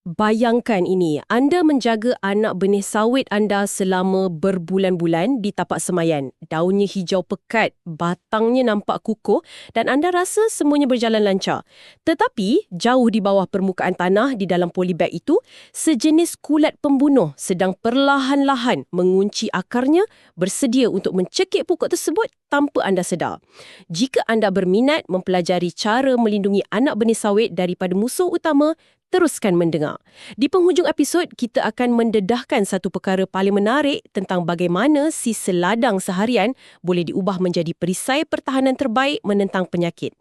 Bayangkan ini, anda menjaga anak benih sawit anda selama berbulan-bulan di tapak semayan. Daunnya hijau pekat, batangnya nampak kukuh dan anda rasa semuanya berjalan lancar. Tetapi, jauh di bawah permukaan tanah di dalam polybag itu, sejenis kulat pembunuh sedang perlahan-lahan mengunci akarnya, bersedia untuk mencekik pokok tersebut tanpa anda sedar. Jika anda berminat mempelajari cara melindungi anak benih sawit daripada musuh utama, teruskan mendengar. Di penghujung episod, kita akan mendedahkan satu perkara paling menarik tentang bagaimana si seladang seharian boleh diubah menjadi perisai pertahanan terbaik menentang penyakit.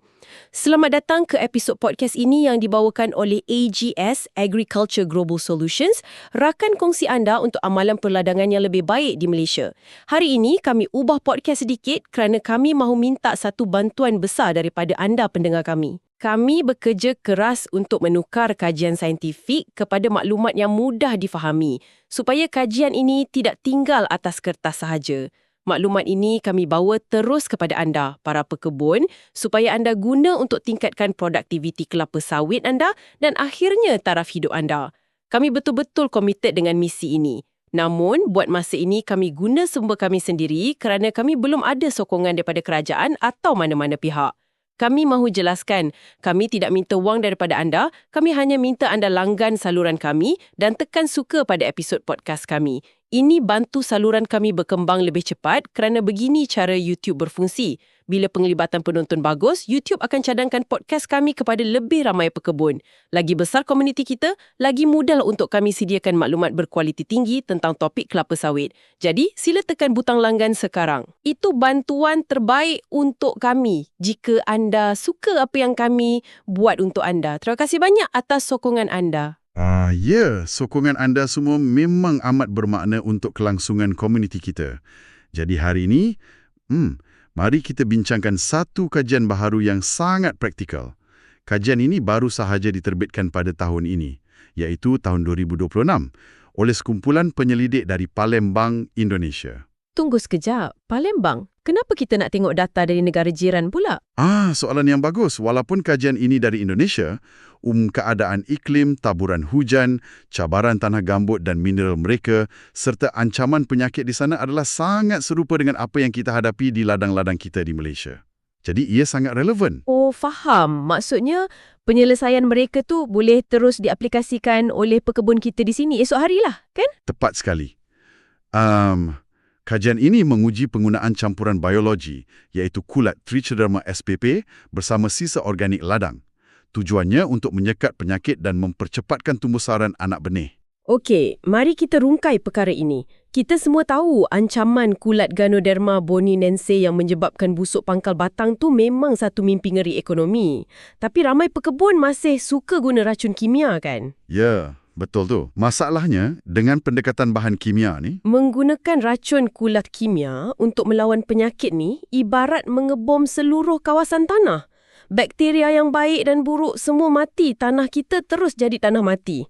Selamat datang ke episod podcast ini yang dibawakan oleh AGS Agriculture Global Solutions, rakan kongsi anda untuk amalan perladangan yang lebih baik di Malaysia. Hari ini kami ubah podcast sedikit kerana kami mahu minta satu bantuan besar daripada anda pendengar kami. Kami bekerja keras untuk menukar kajian saintifik kepada maklumat yang mudah difahami supaya kajian ini tidak tinggal atas kertas sahaja. Maklumat ini kami bawa terus kepada anda, para pekebun, supaya anda guna untuk tingkatkan produktiviti kelapa sawit anda dan akhirnya taraf hidup anda. Kami betul-betul komited dengan misi ini. Namun, buat masa ini kami guna sumber kami sendiri kerana kami belum ada sokongan daripada kerajaan atau mana-mana pihak. Kami mahu jelaskan, kami tidak minta wang daripada anda, kami hanya minta anda langgan saluran kami dan tekan suka pada episod podcast kami. Ini bantu saluran kami berkembang lebih cepat kerana begini cara YouTube berfungsi. Bila penglibatan penonton bagus, YouTube akan cadangkan podcast kami kepada lebih ramai pekebun. Lagi besar komuniti kita, lagi mudah untuk kami sediakan maklumat berkualiti tinggi tentang topik kelapa sawit. Jadi, sila tekan butang langgan sekarang. Itu bantuan terbaik untuk kami jika anda suka apa yang kami buat untuk anda. Terima kasih banyak atas sokongan anda. Sokongan anda semua memang amat bermakna untuk kelangsungan komuniti kita. Jadi hari ini, mari kita bincangkan satu kajian baharu yang sangat praktikal. Kajian ini baru sahaja diterbitkan pada tahun ini, iaitu tahun 2026, oleh sekumpulan penyelidik dari Palembang, Indonesia. Tunggu sekejap, Palembang? Kenapa kita nak tengok data dari negara jiran pula? Soalan yang bagus. Walaupun kajian ini dari Indonesia, keadaan iklim, taburan hujan, cabaran tanah gambut dan mineral mereka, serta ancaman penyakit di sana adalah sangat serupa dengan apa yang kita hadapi di ladang-ladang kita di Malaysia. Jadi ia sangat relevan. Oh, faham. Maksudnya, penyelesaian mereka tu boleh terus diaplikasikan oleh pekebun kita di sini esok harilah, kan? Tepat sekali. Kajian ini menguji penggunaan campuran biologi, iaitu kulat Trichoderma spp bersama sisa organik ladang. Tujuannya untuk menyekat penyakit dan mempercepatkan tumbuhsaran anak benih. Okey, mari kita rungkai perkara ini. Kita semua tahu ancaman kulat Ganoderma boninense yang menyebabkan busuk pangkal batang tu memang satu mimpi ngeri ekonomi. Tapi ramai pekebun masih suka guna racun kimia, kan? Ya, betul tu. Masalahnya, dengan pendekatan bahan kimia ni, menggunakan racun kulat kimia untuk melawan penyakit ni ibarat mengebom seluruh kawasan tanah. Bakteria yang baik dan buruk semua mati, tanah kita terus jadi tanah mati.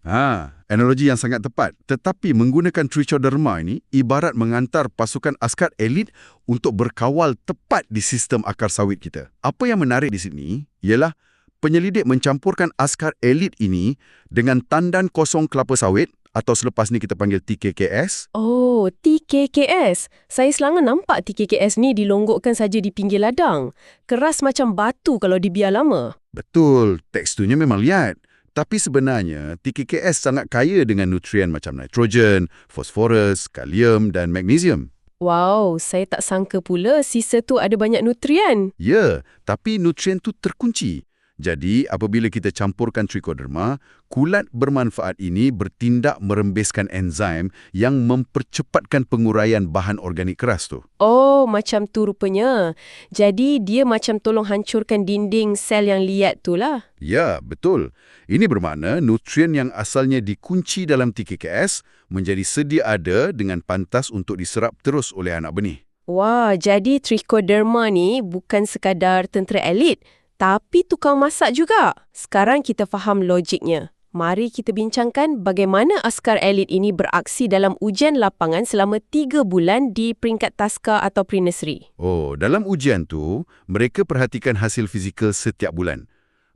Analogi yang sangat tepat. Tetapi menggunakan Trichoderma ini ibarat mengantar pasukan askar elit untuk berkawal tepat di sistem akar sawit kita. Apa yang menarik di sini ialah penyelidik mencampurkan askar elit ini dengan tandan kosong kelapa sawit atau selepas ni kita panggil TKKS. Oh, TKKS. Saya selanga nampak TKKS ni dilonggokkan saja di pinggir ladang. Keras macam batu kalau dibiar lama. Betul, teksturnya memang liat. Tapi sebenarnya TKKS sangat kaya dengan nutrien macam nitrogen, fosforus, kalium dan magnesium. Wow, saya tak sangka pula sisa tu ada banyak nutrien. Ya, tapi nutrien tu terkunci. Jadi, apabila kita campurkan Trichoderma, kulat bermanfaat ini bertindak merembeskan enzim yang mempercepatkan penguraian bahan organik keras tu. Oh, macam tu rupanya. Jadi, dia macam tolong hancurkan dinding sel yang liat tu lah. Ya, betul. Ini bermakna nutrien yang asalnya dikunci dalam TKKS menjadi sedia ada dengan pantas untuk diserap terus oleh anak benih. Wah, jadi Trichoderma ni bukan sekadar tentera elit, tapi tukang masak juga. Sekarang kita faham logiknya. Mari kita bincangkan bagaimana askar elit ini beraksi dalam ujian lapangan selama 3 bulan di peringkat taska atau pre-nursery. Oh, dalam ujian tu, mereka perhatikan hasil fizikal setiap bulan.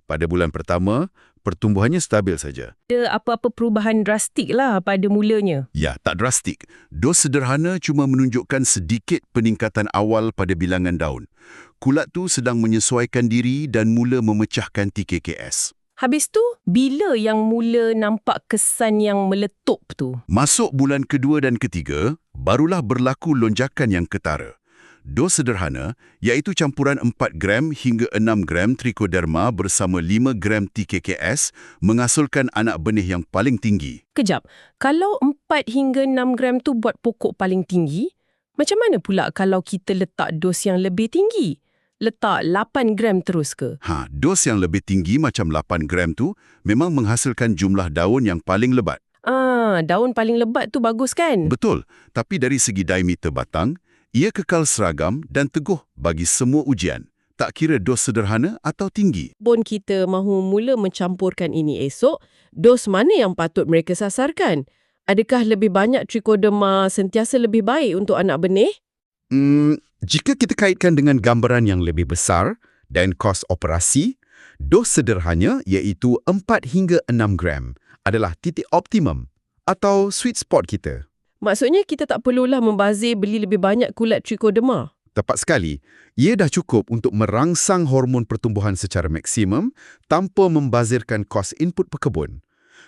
Pada bulan pertama, pertumbuhannya stabil saja. Ada apa-apa perubahan drastik lah pada mulanya. Ya, tak drastik. Dos sederhana cuma menunjukkan sedikit peningkatan awal pada bilangan daun. Kulat tu sedang menyesuaikan diri dan mula memecahkan TKKS. Habis tu, bila yang mula nampak kesan yang meletup tu? Masuk bulan kedua dan ketiga, barulah berlaku lonjakan yang ketara. Dos sederhana, iaitu campuran 4 gram hingga 6 gram trichoderma bersama 5 gram TKKS menghasilkan anak benih yang paling tinggi. Kejap, kalau 4 hingga 6 gram tu buat pokok paling tinggi, macam mana pula kalau kita letak dos yang lebih tinggi? Letak 8 gram terus ke? Dos yang lebih tinggi macam 8 gram tu memang menghasilkan jumlah daun yang paling lebat. Daun paling lebat tu bagus kan? Betul, tapi dari segi diameter batang, ia kekal seragam dan teguh bagi semua ujian, tak kira dos sederhana atau tinggi. Pun kita mahu mula mencampurkan ini esok, dos mana yang patut mereka sasarkan? Adakah lebih banyak trichoderma sentiasa lebih baik untuk anak benih? Jika kita kaitkan dengan gambaran yang lebih besar dan kos operasi, dos sederhana iaitu 4 hingga 6 gram adalah titik optimum atau sweet spot kita. Maksudnya kita tak perlulah membazir beli lebih banyak kulat trichoderma. Tepat sekali, ia dah cukup untuk merangsang hormon pertumbuhan secara maksimum tanpa membazirkan kos input pekebun.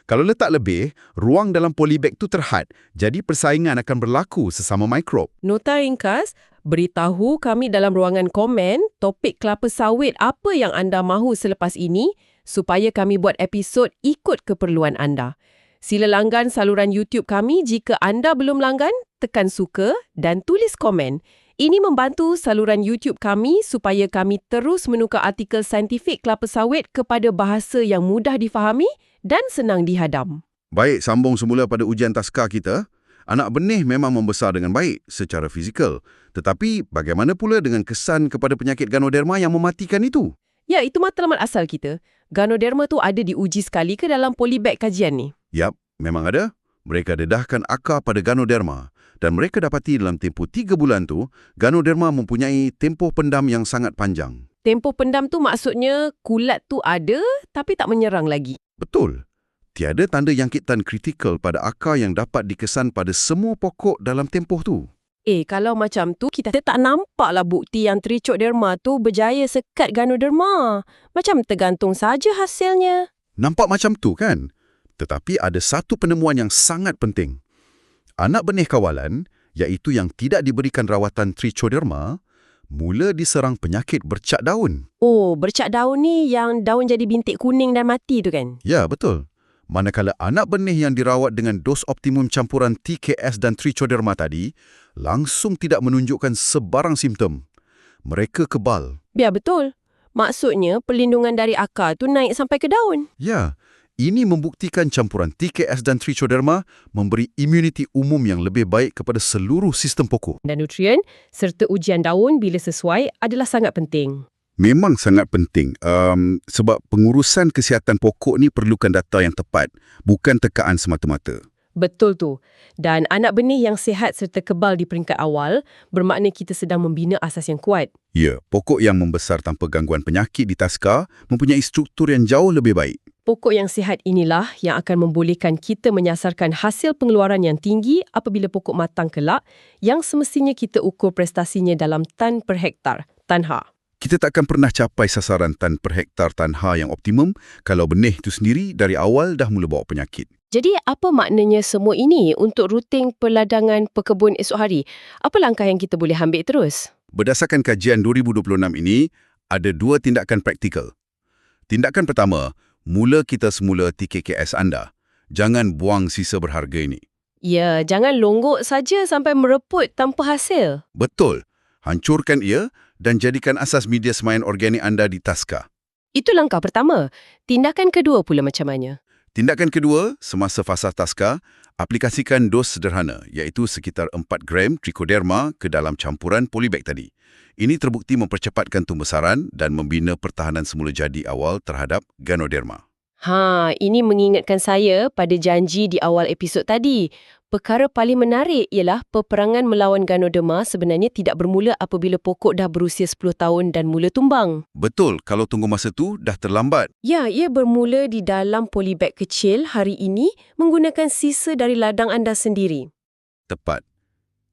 Kalau letak lebih, ruang dalam polybag tu terhad, jadi persaingan akan berlaku sesama mikrob. Nota ringkas, beritahu kami dalam ruangan komen topik kelapa sawit apa yang anda mahu selepas ini supaya kami buat episod ikut keperluan anda. Sila langgan saluran YouTube kami jika anda belum langgan, tekan suka dan tulis komen. Ini membantu saluran YouTube kami supaya kami terus menukar artikel saintifik kelapa sawit kepada bahasa yang mudah difahami dan senang dihadam. Baik, sambung semula pada ujian taska kita. Anak benih memang membesar dengan baik secara fizikal. Tetapi bagaimana pula dengan kesan kepada penyakit Ganoderma yang mematikan itu? Ya, itu matlamat asal kita. Ganoderma tu ada diuji sekali ke dalam polybag kajian ni? Yap, memang ada. Mereka dedahkan akar pada Ganoderma dan mereka dapati dalam tempoh 3 bulan tu, Ganoderma mempunyai tempoh pendam yang sangat panjang. Tempoh pendam tu maksudnya kulat tu ada tapi tak menyerang lagi. Betul. Tiada tanda jangkitan kritikal pada akar yang dapat dikesan pada semua pokok dalam tempoh tu. Kalau macam tu, kita tak nampaklah bukti yang trichoderma tu berjaya sekat Ganoderma. Macam tergantung saja hasilnya. Nampak macam tu kan? Tetapi ada satu penemuan yang sangat penting. Anak benih kawalan, iaitu yang tidak diberikan rawatan trichoderma, mula diserang penyakit bercak daun. Bercak daun ni yang daun jadi bintik kuning dan mati tu kan? Ya, betul. Manakala anak benih yang dirawat dengan dos optimum campuran TKS dan trichoderma tadi, langsung tidak menunjukkan sebarang simptom. Mereka kebal. Ya, betul. Maksudnya perlindungan dari akar tu naik sampai ke daun. Ya, ini membuktikan campuran TKS dan trichoderma memberi imuniti umum yang lebih baik kepada seluruh sistem pokok. Dan nutrien serta ujian daun bila sesuai adalah sangat penting. Memang sangat penting sebab pengurusan kesihatan pokok ni perlukan data yang tepat, bukan tekaan semata-mata. Betul tu. Dan anak benih yang sihat serta kebal di peringkat awal bermakna kita sedang membina asas yang kuat. Ya, pokok yang membesar tanpa gangguan penyakit di taska mempunyai struktur yang jauh lebih baik. Pokok yang sihat inilah yang akan membolehkan kita menyasarkan hasil pengeluaran yang tinggi apabila pokok matang kelak yang semestinya kita ukur prestasinya dalam tan per hektar, tanha. Kita takkan pernah capai sasaran tan per hektar tanha yang optimum kalau benih itu sendiri dari awal dah mula bawa penyakit. Jadi apa maknanya semua ini untuk rutin peladangan pekebun esok hari? Apa langkah yang kita boleh ambil terus? Berdasarkan kajian 2026 ini, ada 2 tindakan praktikal. Tindakan pertama, mula kita semula TKKS anda. Jangan buang sisa berharga ini. Ya, jangan longgok saja sampai mereput tanpa hasil. Betul. Hancurkan ia dan jadikan asas media semayan organik anda di taska. Itu langkah pertama. Tindakan kedua pula macam mana? Tindakan kedua, semasa fasa taska, aplikasikan dos sederhana iaitu sekitar 4 gram trichoderma ke dalam campuran polybag tadi. Ini terbukti mempercepatkan tumbesaran dan membina pertahanan semula jadi awal terhadap Ganoderma. Ini mengingatkan saya pada janji di awal episod tadi. Perkara paling menarik ialah peperangan melawan Ganoderma sebenarnya tidak bermula apabila pokok dah berusia 10 tahun dan mula tumbang. Betul, kalau tunggu masa tu dah terlambat. Ya, ia bermula di dalam polybag kecil hari ini menggunakan sisa dari ladang anda sendiri. Tepat.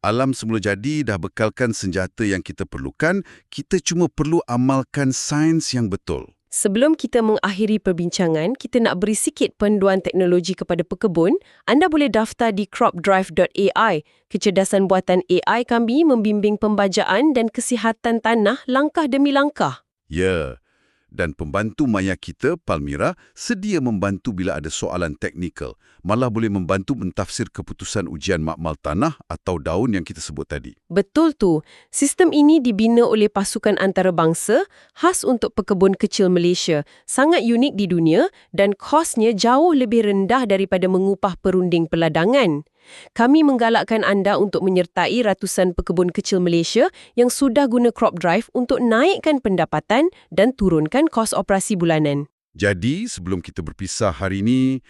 Alam semula jadi dah bekalkan senjata yang kita perlukan, kita cuma perlu amalkan sains yang betul. Sebelum kita mengakhiri perbincangan, kita nak beri sikit panduan teknologi kepada pekebun. Anda boleh daftar di cropdrive.ai. Kecerdasan buatan AI kami membimbing pembajaan dan kesihatan tanah langkah demi langkah. Ya, dan pembantu maya kita, Palmira, sedia membantu bila ada soalan teknikal. Malah boleh membantu mentafsir keputusan ujian makmal tanah atau daun yang kita sebut tadi. Betul tu. Sistem ini dibina oleh pasukan antarabangsa khas untuk pekebun kecil Malaysia. Sangat unik di dunia dan kosnya jauh lebih rendah daripada mengupah perunding peladangan. Kami menggalakkan anda untuk menyertai ratusan pekebun kecil Malaysia yang sudah guna CropDrive untuk naikkan pendapatan dan turunkan kos operasi bulanan. Jadi, sebelum kita berpisah hari ini,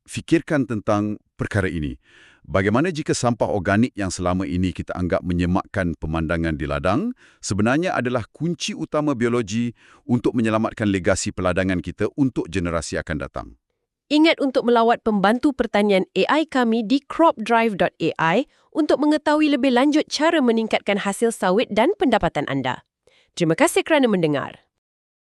fikirkan tentang perkara ini. Bagaimana jika sampah organik yang selama ini kita anggap menyemakkan pemandangan di ladang sebenarnya adalah kunci utama biologi untuk menyelamatkan legasi peladangan kita untuk generasi akan datang? Ingat untuk melawat pembantu pertanian AI kami di cropdrive.ai untuk mengetahui lebih lanjut cara meningkatkan hasil sawit dan pendapatan anda. Terima kasih kerana mendengar.